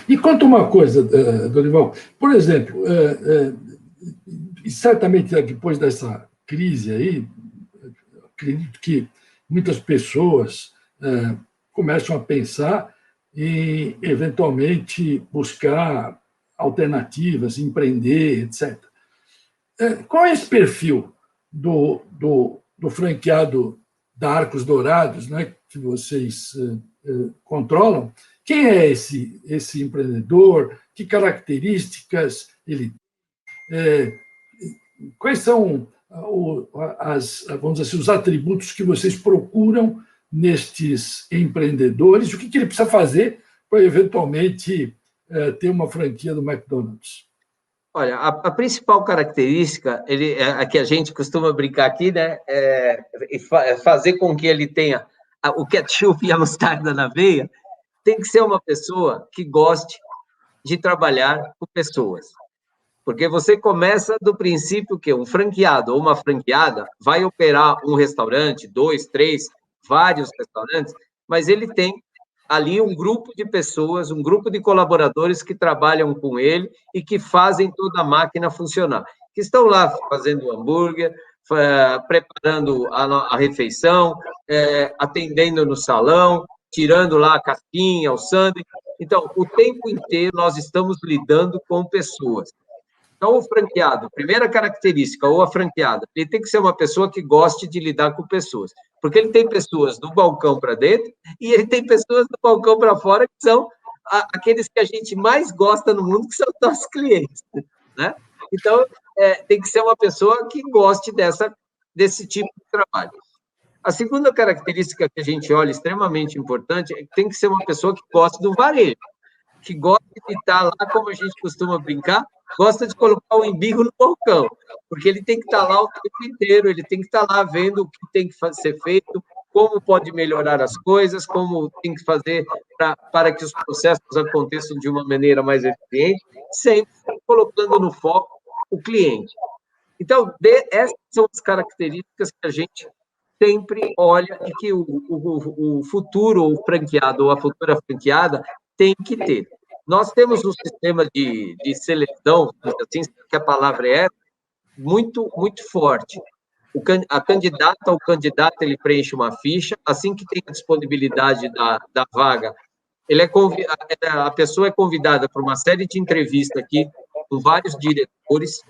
E conta uma coisa, Dorival, por exemplo, e certamente depois dessa crise aí, acredito que muitas pessoas começam a pensar em, eventualmente, buscar alternativas, empreender, etc. Qual é esse perfil do franqueado da Arcos Dourados, né, que vocês controlam? Quem é esse empreendedor? Que características ele quais são vamos dizer assim, os atributos que vocês procuram nestes empreendedores? O que ele precisa fazer para, eventualmente, ter uma franquia do McDonald's? Olha, a principal característica, a que a gente costuma brincar aqui, né, é fazer com que ele tenha o ketchup e a mostarda na veia, tem que ser uma pessoa que goste de trabalhar com pessoas. Porque você começa do princípio que um franqueado ou uma franqueada vai operar um restaurante, 2, 3, vários restaurantes, mas ele tem ali um grupo de pessoas, um grupo de colaboradores que trabalham com ele e que fazem toda a máquina funcionar, que estão lá fazendo hambúrguer, preparando a refeição, atendendo no salão, tirando lá a casquinha, o sanduíche. Então, o tempo inteiro nós estamos lidando com pessoas. Então, o franqueado, primeira característica, ou a franqueada, ele tem que ser uma pessoa que goste de lidar com pessoas, porque ele tem pessoas do balcão para dentro e ele tem pessoas do balcão para fora, que são aqueles que a gente mais gosta no mundo, que são os nossos clientes, né? Então, tem que ser uma pessoa que goste desse tipo de trabalho. A segunda característica que a gente olha extremamente importante é que tem que ser uma pessoa que goste do varejo, que gosta de estar lá, como a gente costuma brincar, gosta de colocar o embigo no balcão, porque ele tem que estar lá o tempo inteiro, ele tem que estar lá vendo o que tem que ser feito, como pode melhorar as coisas, como tem que fazer para que os processos aconteçam de uma maneira mais eficiente, sempre colocando no foco o cliente. Então, essas são as características que a gente sempre olha e que o futuro ou franqueado ou a futura franqueada tem que ter. Nós temos um sistema de seleção, assim, que a palavra é muito, muito forte. A candidata ou candidato, ele preenche uma ficha, assim que tem a disponibilidade da vaga, a pessoa é convidada para uma série de entrevistas aqui, com vários diretores.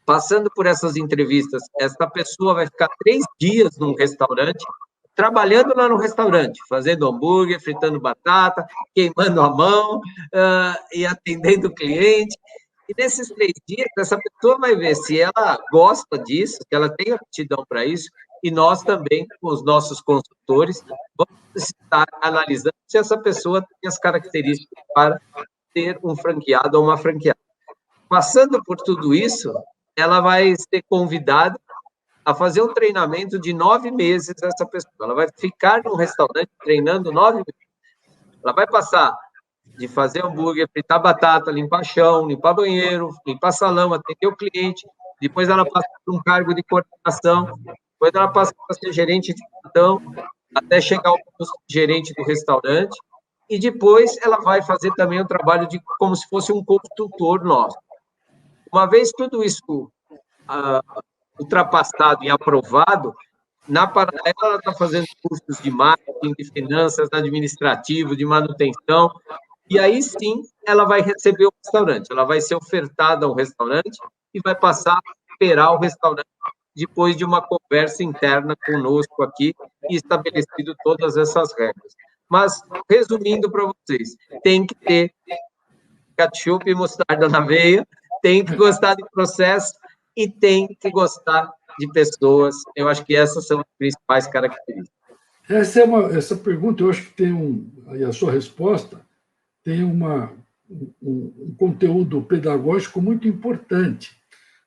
Passando por essas entrevistas, essa pessoa vai ficar 3 dias num restaurante, trabalhando lá no restaurante, fazendo hambúrguer, fritando batata, queimando a mão e atendendo o cliente. E nesses 3 dias, essa pessoa vai ver se ela gosta disso, se ela tem aptidão para isso, e nós também, com os nossos consultores, vamos estar analisando se essa pessoa tem as características para ter um franqueado ou uma franqueada. Passando por tudo isso, ela vai ser convidada a fazer um treinamento de 9 meses, essa pessoa. Ela vai ficar num restaurante treinando 9 meses. Ela vai passar de fazer hambúrguer, fritar batata, limpar chão, limpar banheiro, limpar salão, atender o cliente. Depois ela passa por um cargo de coordenação. Depois ela passa para ser gerente de cartão, até chegar ao posto de gerente do restaurante. E depois ela vai fazer também um trabalho como se fosse um consultor nosso. Uma vez tudo isso ultrapassado e aprovado, na paralela ela está fazendo cursos de marketing, de finanças, administrativo, de manutenção, e aí sim ela vai receber o restaurante, ela vai ser ofertada ao restaurante e vai passar a operar o restaurante depois de uma conversa interna conosco aqui e estabelecido todas essas regras. Mas, resumindo para vocês, tem que ter ketchup e mostarda na veia, tem que gostar de processo e tem que gostar de pessoas. Eu acho que essas são as principais características. Essa pergunta, eu acho que tem e a sua resposta tem um conteúdo pedagógico muito importante,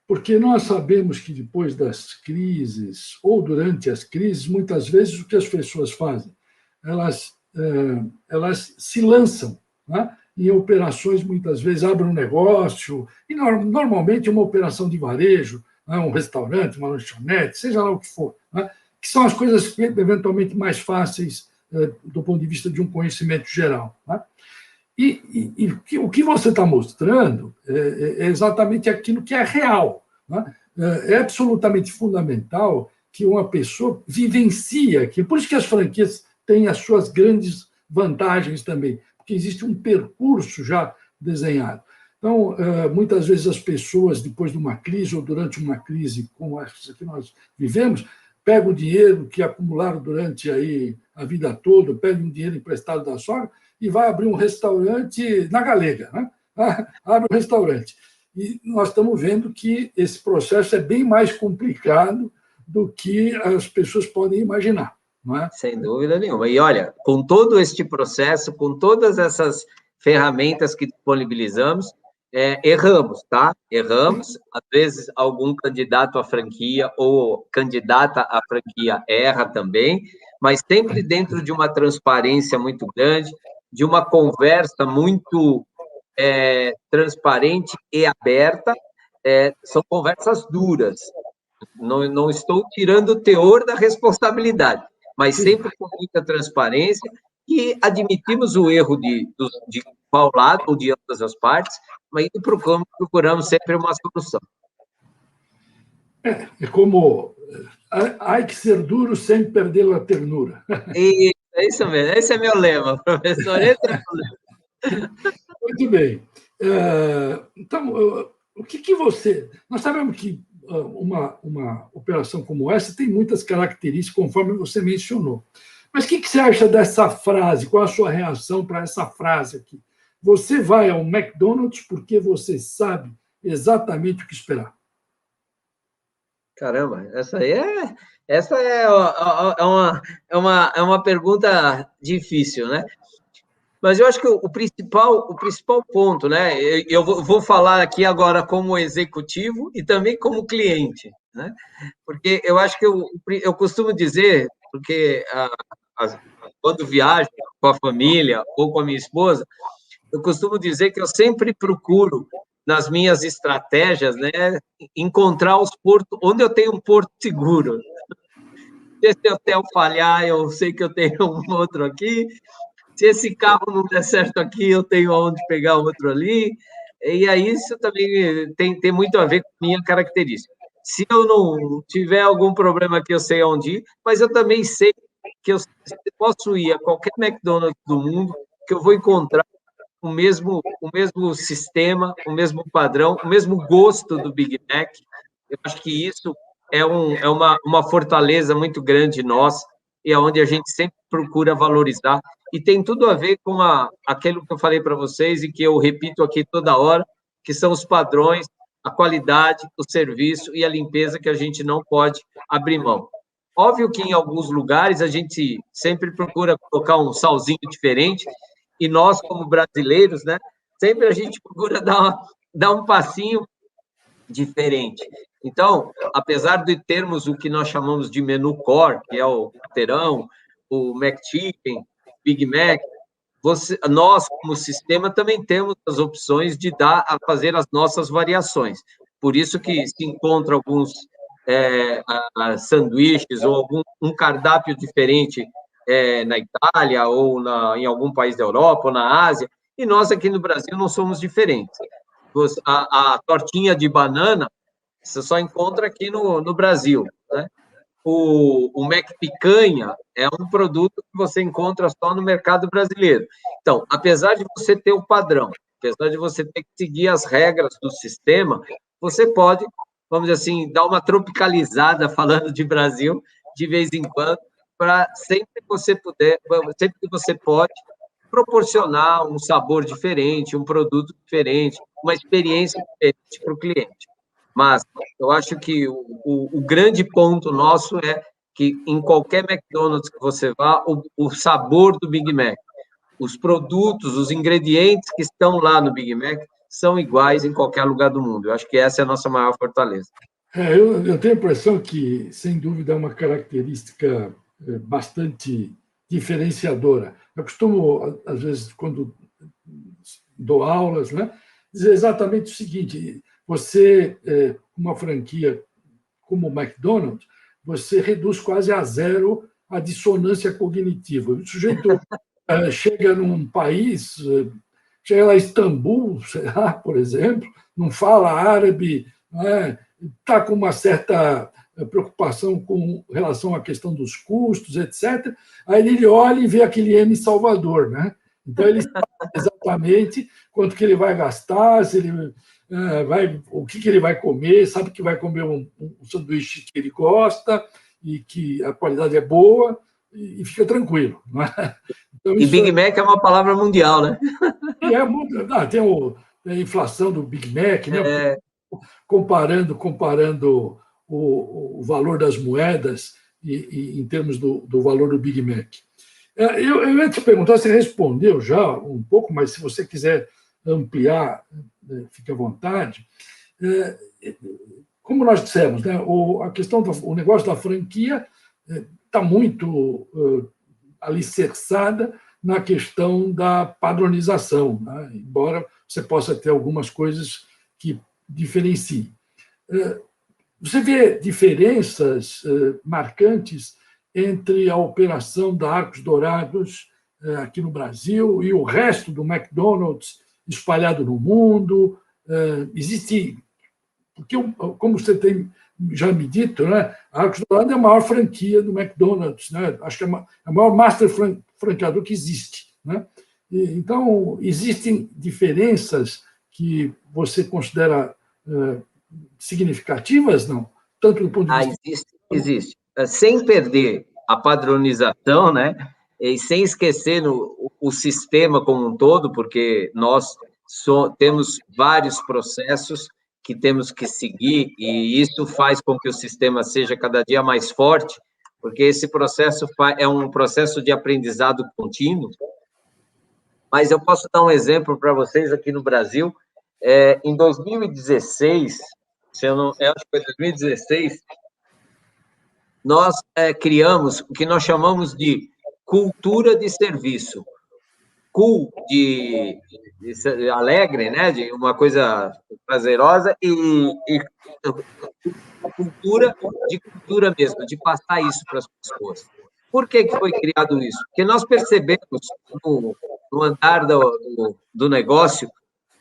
porque nós sabemos que depois das crises, ou durante as crises, muitas vezes o que as pessoas fazem? Elas se lançam, né, em operações, muitas vezes abrem um negócio, e normalmente uma operação de varejo, né, um restaurante, uma lanchonete, seja lá o que for, né, que são as coisas eventualmente mais fáceis do ponto de vista de um conhecimento geral, né? O que você está mostrando é exatamente aquilo que é real. Né? É absolutamente fundamental que uma pessoa vivencie aquilo. Por isso que as franquias têm as suas grandes vantagens também, porque existe um percurso já desenhado. Então, muitas vezes as pessoas, depois de uma crise ou durante uma crise como essa que nós vivemos, pegam o dinheiro que acumularam durante aí a vida toda, pegam um dinheiro emprestado da sogra e vai abrir um restaurante na Galega, né? Abre um restaurante. E nós estamos vendo que esse processo é bem mais complicado do que as pessoas podem imaginar, não é? Sem dúvida nenhuma. E olha, com todo este processo, com todas essas ferramentas que disponibilizamos, erramos, tá? Erramos. Às vezes, algum candidato à franquia ou candidata à franquia erra também, mas sempre dentro de uma transparência muito grande, de uma conversa muito transparente e aberta. São conversas duras. Não estou tirando o teor da responsabilidade, mas sempre com muita transparência e admitimos o erro de qual lado ou de ambas as partes, mas procuramos sempre uma solução. É como há que ser duro sem perder a ternura. É isso mesmo, esse é meu lema, professor, esse é meu lema. Muito bem. Então, o que você... Nós sabemos que uma operação como essa tem muitas características, conforme você mencionou. Mas o que você acha dessa frase? Qual a sua reação para essa frase aqui? Você vai ao McDonald's porque você sabe exatamente o que esperar. Caramba, essa é uma pergunta difícil, né? Mas eu acho que o principal ponto, né? Eu vou falar aqui agora como executivo e também como cliente, né? Porque eu acho que eu costumo dizer, porque quando viajo com a família ou com a minha esposa, eu costumo dizer que eu sempre procuro, nas minhas estratégias, né, encontrar os portos, onde eu tenho um porto seguro. Se esse hotel falhar, eu sei que eu tenho um outro aqui. Se esse carro não der certo aqui, eu tenho aonde pegar outro ali. E aí isso também tem muito a ver com a minha característica. Se eu não tiver algum problema aqui, eu sei onde ir, mas eu também sei que eu posso ir a qualquer McDonald's do mundo, que eu vou encontrar o mesmo sistema, o mesmo padrão, o mesmo gosto do Big Mac. Eu acho que isso é uma fortaleza muito grande nossa e é onde a gente sempre procura valorizar. E tem tudo a ver com aquilo que eu falei para vocês e que eu repito aqui toda hora, que são os padrões, a qualidade, o serviço e a limpeza que a gente não pode abrir mão. Óbvio que em alguns lugares a gente sempre procura colocar um salzinho diferente, e nós, como brasileiros, né, sempre a gente procura dar um passinho diferente. Então, apesar de termos o que nós chamamos de menu core, que é o quarteirão, o McChicken, Big Mac, nós, como sistema, também temos as opções de fazer as nossas variações. Por isso que se encontra alguns sanduíches ou um cardápio diferente na Itália ou em algum país da Europa ou na Ásia, e nós aqui no Brasil não somos diferentes. A tortinha de banana você só encontra aqui no Brasil, né? O Mac Picanha é um produto que você encontra só no mercado brasileiro. Então, apesar de você ter o padrão, apesar de você ter que seguir as regras do sistema, você pode, vamos dizer assim, dar uma tropicalizada, falando de Brasil, de vez em quando, para sempre que você pode, proporcionar um sabor diferente, um produto diferente, uma experiência diferente para o cliente. Mas eu acho que o grande ponto nosso é que em qualquer McDonald's que você vá, o sabor do Big Mac, os produtos, os ingredientes que estão lá no Big Mac são iguais em qualquer lugar do mundo. Eu acho que essa é a nossa maior fortaleza. Eu tenho a impressão que, sem dúvida, é uma característica bastante diferenciadora. Eu costumo, às vezes, quando dou aulas, né, dizer exatamente o seguinte: você, uma franquia como o McDonald's, você reduz quase a zero a dissonância cognitiva. O sujeito chega num país, chega lá em Istambul, sei lá, por exemplo, não fala árabe, está com uma certa preocupação com relação à questão dos custos, etc. Aí ele olha e vê aquele M em Salvador, né? Então ele sabe exatamente quanto que ele vai gastar, se ele o que ele vai comer, sabe que vai comer um sanduíche que ele gosta e que a qualidade é boa e fica tranquilo, não é? Então, e Big Mac é uma palavra mundial, né? E é muito, tem a inflação do Big Mac, né? Comparando o valor das moedas em termos do valor do Big Mac. Eu ia te perguntar, você respondeu já um pouco, mas se você quiser ampliar, fique à vontade. Como nós dissemos, né, a questão o negócio da franquia está muito alicerçada na questão da padronização, né? Embora você possa ter algumas coisas que diferenciem. Você vê diferenças marcantes entre a operação da Arcos Dourados aqui no Brasil e o resto do McDonald's espalhado no mundo? Existe... Porque, como você tem já me dito, né, a Arcos Dourados é a maior franquia do McDonald's, né? Acho que é a maior master franqueador que existe, né? Então, existem diferenças que você considera significativas, não? Tanto do ponto de vista... Existe. Sem perder a padronização, né? E sem esquecer o sistema como um todo, porque nós temos vários processos que temos que seguir, e isso faz com que o sistema seja cada dia mais forte, porque esse processo é um processo de aprendizado contínuo. Mas eu posso dar um exemplo para vocês aqui no Brasil. Em 2016, acho que foi 2016, nós criamos o que nós chamamos de cultura de serviço. De alegre, né? De uma coisa prazerosa, e cultura mesmo, de passar isso para as pessoas. Por que foi criado isso? Porque nós percebemos no andar do negócio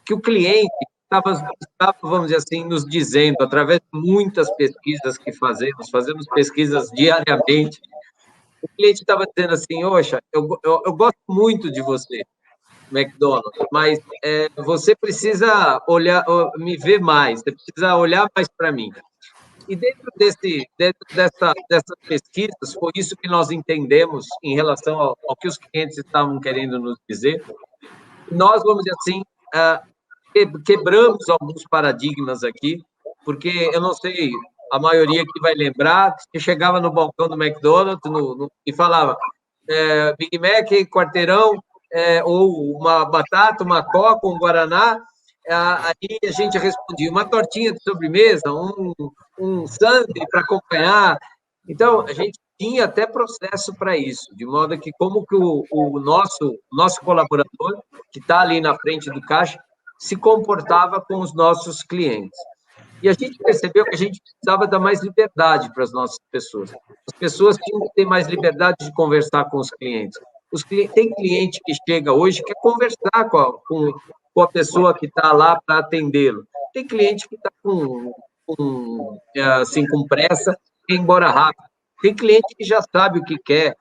que o cliente estava, vamos dizer assim, nos dizendo, através de muitas pesquisas que fazemos pesquisas diariamente, o cliente estava dizendo assim: "Oxa, eu gosto muito de você, McDonald's, mas você precisa me ver mais, você precisa olhar mais para mim." E dentro dessas pesquisas, foi isso que nós entendemos em relação ao que os clientes estavam querendo nos dizer. Nós, vamos dizer assim, quebramos alguns paradigmas aqui, porque eu não sei, a maioria que vai lembrar, que chegava no balcão do McDonald's e falava Big Mac, quarteirão, ou uma batata, uma coca, um guaraná. Aí a gente respondia uma tortinha de sobremesa, um sundae para acompanhar. Então, a gente tinha até processo para isso, de modo que como que o nosso colaborador, que está ali na frente do caixa, se comportava com os nossos clientes. E a gente percebeu que a gente precisava dar mais liberdade para as nossas pessoas. As pessoas tinham que ter mais liberdade de conversar com os clientes. Tem cliente que chega hoje que quer conversar com a pessoa que está lá para atendê-lo. Tem cliente que está com pressa, quer ir embora rápido. Tem cliente que já sabe o que quer.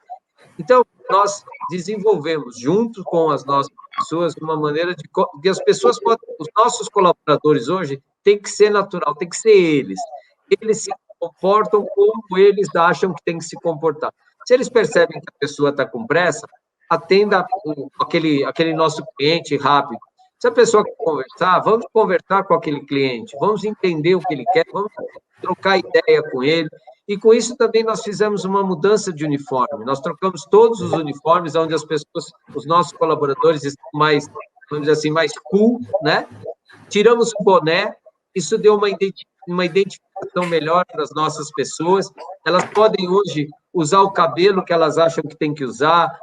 Então, nós desenvolvemos, junto com as nossas pessoas, uma maneira de que as pessoas os nossos colaboradores hoje tem que ser natural, tem que ser eles. Eles se comportam como eles acham que tem que se comportar. Se eles percebem que a pessoa está com pressa, atenda aquele nosso cliente rápido. Se a pessoa quer conversar, vamos conversar com aquele cliente, vamos entender o que ele quer, vamos trocar ideia com ele. E com isso também nós fizemos uma mudança de uniforme. Nós trocamos todos os uniformes, onde as pessoas, os nossos colaboradores estão mais, vamos dizer assim, mais cool, né? Tiramos o boné, isso deu uma identificação melhor para as nossas pessoas. Elas podem hoje usar o cabelo que elas acham que tem que usar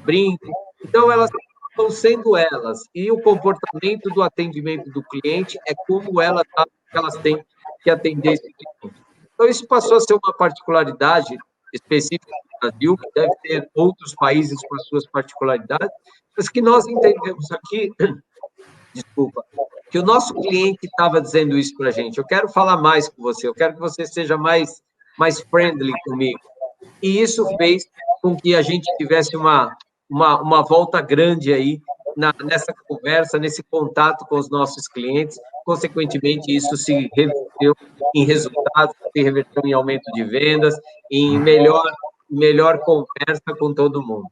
brinco. Então, elas estão sendo elas. E o comportamento do atendimento do cliente é como elas têm que atender esse cliente. Então, isso passou a ser uma particularidade específica do Brasil, que deve ter outros países com as suas particularidades, mas que nós entendemos aqui desculpa, que o nosso cliente estava dizendo isso para a gente. Eu quero falar mais com você, eu quero que você seja mais friendly comigo. E isso fez com que a gente tivesse uma volta grande aí nessa conversa, nesse contato com os nossos clientes. Consequentemente, isso se reverteu em resultados, se reverteu em aumento de vendas, em melhor conversa com todo mundo.